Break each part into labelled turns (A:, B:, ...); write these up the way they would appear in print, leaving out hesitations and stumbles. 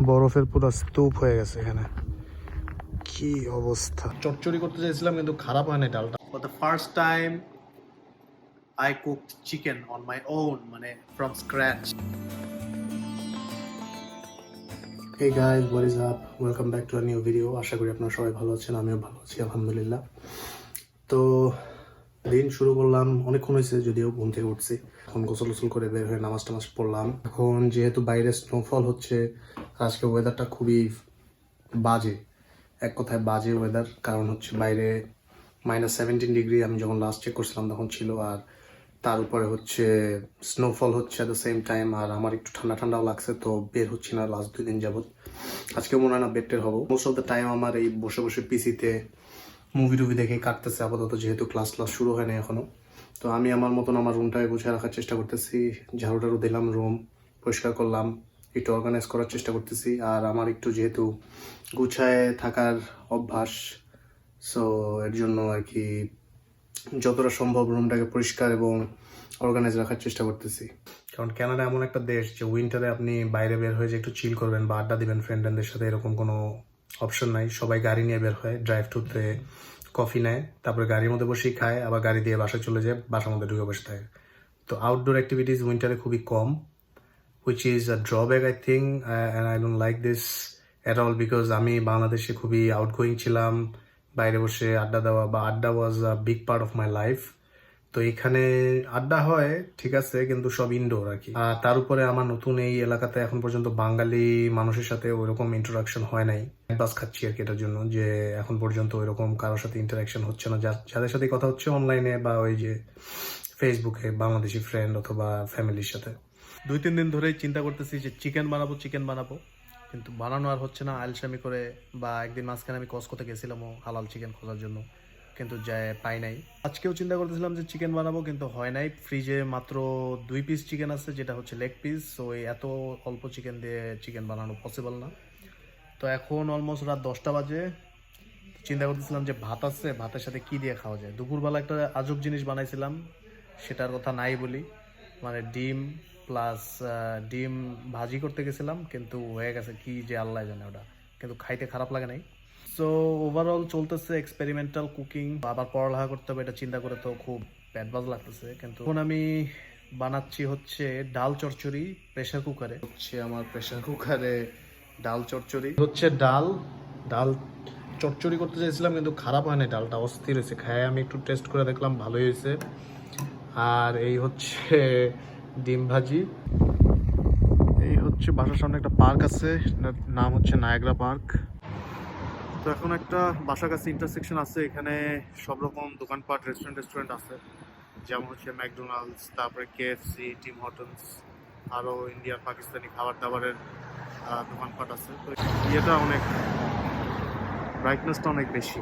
A: বরফের পুরো স্তূপ হয়ে গেছে এখানে, কি অবস্থা। চচ্চড়ি করতে চাইছিলাম কিন্তু খারাপ হয় না ডালটা। For the first time I cooked chicken on my own, মানে from scratch. Hey guys, what is up? Welcome back to a new video. আশা করি আপনারা সবাই ভালো আছেন, আমিও ভালো আছি আলহামদুলিল্লাহ। তো দিন শুরু করলাম, অনেকক্ষণ হয়েছে যদিও ঘুম থেকে উঠছি। এখন গোসল করে বের হয়ে নামাজ টামাজ পড়লাম। এখন যেহেতু বাইরে স্নোফল হচ্ছে, আজকে ওয়েদারটা খুবই বাজে, এক কথায় বাজে ওয়েদার। কারণ হচ্ছে বাইরে -17 ডিগ্রি আমি যখন লাস্ট চেক করছিলাম তখন ছিল, আর তার উপরে হচ্ছে স্নোফল হচ্ছে অ্যাট দ্য সেম টাইম। আর আমার একটু ঠান্ডা ঠান্ডাও লাগছে, তো বের হচ্ছি না লাস্ট 2 দিন যাবত। আজকে মনে হয় না বেডটের হবো। মোস্ট অফ দ্য টাইম আমার এই বসে বসে পিসিতে মুভি টুভি দেখে কাটতেছে আপাতত, যেহেতু ক্লাস শুরু হয় না এখনো। তো আমি আমার মতন আমার রুমটাকে গুছিয়ে রাখার চেষ্টা করতেছি। ঝাড়ু টাড়ু দিলাম, রুম পরিষ্কার করলাম, একটু অর্গানাইজ করার চেষ্টা করতেছি। আর আমার একটু যেহেতু গুছায় থাকার অভ্যাস, সো এর জন্য আর কি যতটা সম্ভব রুমটাকে পরিষ্কার এবং অর্গানাইজ রাখার চেষ্টা করতেছি। কারণ কানাডা এমন একটা দেশ যে উইন্টারে আপনি বাইরে বের হয়ে যে একটু চিল করবেন বা আড্ডা দিবেন ফ্রেন্ডদের সাথে, এরকম কোনো অপশন নাই। সবাই গাড়ি নিয়ে বের হয়, ড্রাইভ টুতে কফি নেয়, তারপরে গাড়ির মধ্যে বসেই খায়, আবার গাড়ি দিয়ে বাসায় চলে যায়, বাসার মধ্যে ঢুকে বসে থাকে। তো আউটডোর অ্যাক্টিভিটিস উইন্টারে খুবই কম, which is a drawback I think, and I don't like this at all because আমি বাংলাদেশে খুবই আউটগোয়িং ছিলাম, বাইরে বসে আড্ডা দেওয়া বা adda was a big part of my life. তো এখানে আড্ডা হয় ঠিক আছে, কিন্তু সব ইনডোর আর কি। আর তার উপরে আমার নতুন এই এলাকাতে এখন পর্যন্ত বাঙালি মানুষের সাথে ওইরকম ইন্টারাকশন হয় নাই। বাস খাচ্ছি আর কি এটার জন্য, যে এখন পর্যন্ত ওইরকম কারোর সাথে ইন্টারাকশন হচ্ছে না। যাদের সাথে কথা হচ্ছে অনলাইনে বা ওই যে ফেসবুকে, বাংলাদেশি ফ্রেন্ড অথবা ফ্যামিলির সাথে। 2-3 দিন ধরেই চিন্তা করতেছি যে চিকেন বানাবো, কিন্তু বানানো আর হচ্ছে না আলসামি করে। বা একদিন মাঝখানে আমি কসকোতে গেছিলামও হালাল চিকেন খোঁজার জন্য, কিন্তু পাই নাই। আজকেও চিন্তা করতেছিলাম যে চিকেন বানাবো, কিন্তু হয় নাই। ফ্রিজে মাত্র 2 পিস চিকেন আছে, যেটা হচ্ছে লেগ পিস। সো এত অল্প চিকেন দিয়ে চিকেন বানানো পসিবল না। তো এখন অলমোস্ট রাত 10টা বাজে। চিন্তা করতেছিলাম যে ভাত আছে, ভাতের সাথে কি দিয়ে খাওয়া যায়। দুপুরবেলা একটা আজব জিনিস বানাইছিলাম, সেটার কথা নাই বলি, মানে ডিম প্লাস ডিম ভাজি করতে গেছিলাম, কিন্তু হয়ে গেছে কি যে আল্লাহ জানে ওটা, কিন্তু খাইতে খারাপ লাগে নাই। সো ওভারঅল চলতেছে এক্সপেরিমেন্টাল কুকিং। আবার পড়ালেখা করতে হবে, এটা চিন্তা করে তো খুব ব্যাডবাজ লাগতেছে। কিন্তু এখন আমি বানাচ্ছি হচ্ছে ডাল চচ্চড়ি প্রেশার কুকারে। হচ্ছে আমার প্রেশার কুকারে ডাল চচ্চড়ি হচ্ছে ডাল চচ্চড়ি করতে চাইছিলাম, কিন্তু খারাপ হয় না, ডালটা অস্থির হয়েছে। খায় আমি একটু টেস্ট করে দেখলাম, ভালোই হয়েছে। আর এই হচ্ছে ডিম ভাজি। এই হচ্ছে বাসার সামনে একটা পার্ক আছে, নাম হচ্ছে নায়াগ্রা পার্ক। তো এখন একটা বাসার কাছে ইন্টারসেকশন আছে, এখানে সব রকম দোকানপাট রেস্টুরেন্ট আছে, যেমন হচ্ছে ম্যাকডোনাল্ডস, তারপরে কেএফসি, টিম হর্টনস, আরও ইন্ডিয়ান পাকিস্তানি খাবার দাবারের দোকানপাট আছে। তো ইয়েটা অনেক, ব্রাইটনেসটা অনেক বেশি,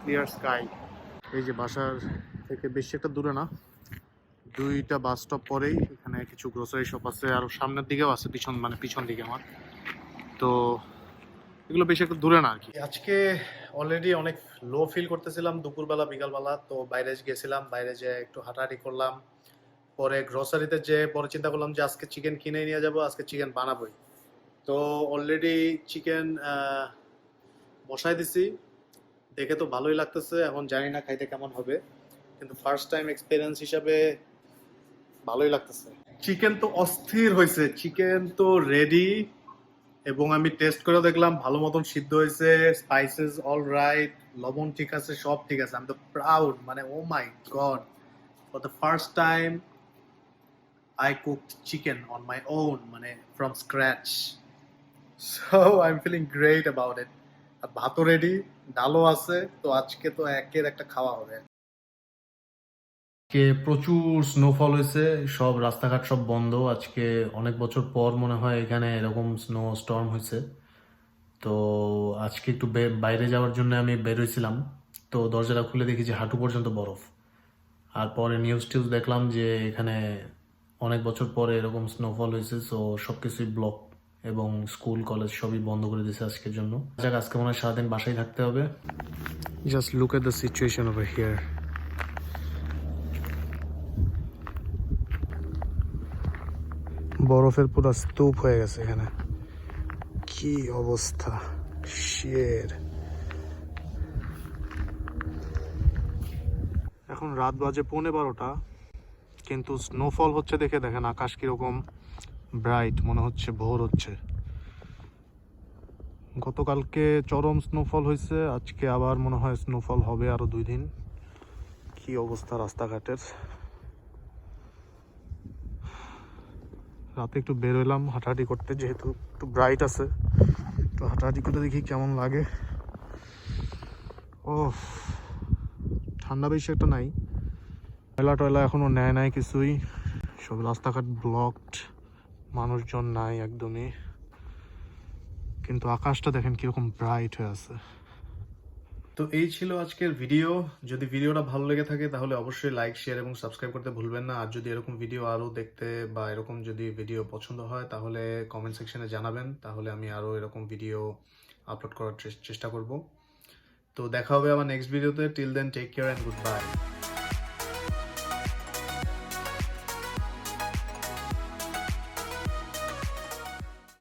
A: ক্লিয়ার স্কাই। এই যে বাসার থেকে বেশি একটা দূরে না, 2টা বাস স্টপ পরেই এখানে কিছু গ্রোসারি শপ আছে, আর সামনের দিকেও আছে, পিছন দিকে আমার। তো এগুলো বেশি একটা দূরে না আর কি। আজকে অলরেডি অনেক লো ফিল করতেছিলাম দুপুরবেলা বিকালবেলা, তো বাইরে গেছিলাম, বাইরে যে একটু হাঁটাহাঁটি করলাম, পরে গ্রোসারিতে যে পরে চিন্তা করলাম যে আজকে চিকেন কিনে নিয়ে যাব, আজকে চিকেন বানাবোই। তো অলরেডি চিকেন বসাই দিছি, দেখে তো ভালোই লাগতেছে। এখন জানি না খাইতে কেমন হবে, কিন্তু ফার্স্ট টাইম এক্সপিরিয়েন্স হিসাবে ভালোই লাগতেছে। চিকেন তো অস্থির হয়েছে, চিকেন তো রেডি, এবং আমি টেস্ট করে দেখলাম ভালো মতন সিদ্ধ হয়েছে, স্পাইসেস অল রাইট, লবণ ঠিক আছে, সব ঠিক আছে। আমি তো প্রাউড, মানে oh my God, for the first time I cooked chicken on my own, মানে from scratch. So I am feeling great about it. আর ভাতও রেডি, ডালও আছে, তো আজকে তো একের একটা খাওয়া হবে। আজকে প্রচুর স্নোফল হয়েছে, সব রাস্তাঘাট সব বন্ধ। আজকে অনেক বছর পর মনে হয় এখানে এরকম স্নো স্টর্ম হয়েছে। তো আজকে একটু বাইরে যাওয়ার জন্য আমি বেরোইছিলাম, তো দরজাটা খুলে দেখি যে হাঁটু পর্যন্ত বরফ। আর পরে নিউজ দেখলাম যে এখানে অনেক বছর পরে এরকম স্নোফল হয়েছে, সো সব কিছুই ব্লক, এবং স্কুল কলেজ সবই বন্ধ করে দিয়েছে আজকের জন্য। আজকে মনে হয় সারাদিন বাসায় থাকতে হবে। Just look at the situation over here. বরফের পুরো স্তূপ হয়ে গেছে এখানে। কি অবস্থা, শের। এখন রাত বাজে 11:15, কিন্তু স্নোফল হচ্ছে দেখে দেখেন আকাশ কিরকম ব্রাইট, মনে হচ্ছে ভোর হচ্ছে। গতকালকে চরম স্নোফল হয়েছে, আজকে আবার মনে হয় স্নোফল হবে আরো 2 দিন। কি অবস্থা রাস্তাঘাটের। রাতে একটু বের হইলাম হাঁটাহাঁটি করতে, যেহেতু একটু ব্রাইট আছে, তো হাঁটাহাঁটি করে দেখি কেমন লাগে। ও ঠান্ডা বেশি একটা নাই, টয়লা টয়লা এখনো নেয় নাই কিছুই, সব রাস্তাঘাট ব্লকড, মানুষজন নাই একদমই। কিন্তু আকাশটা দেখেন কিরকম ব্রাইট হয়ে আছে। তো এই ছিল আজকের ভিডিও। যদি ভিডিওটা ভালো লেগে থাকে তাহলে অবশ্যই লাইক, শেয়ার এবং সাবস্ক্রাইব করতে ভুলবেন না। আর যদি এরকম ভিডিও আরও দেখতে বা এরকম যদি ভিডিও পছন্দ হয় তাহলে কমেন্ট সেকশনে জানাবেন, তাহলে আমি আরও এরকম ভিডিও আপলোড করার চেষ্টা করব। তো দেখা হবে আমার নেক্সট ভিডিওতে। Till then take care and good by.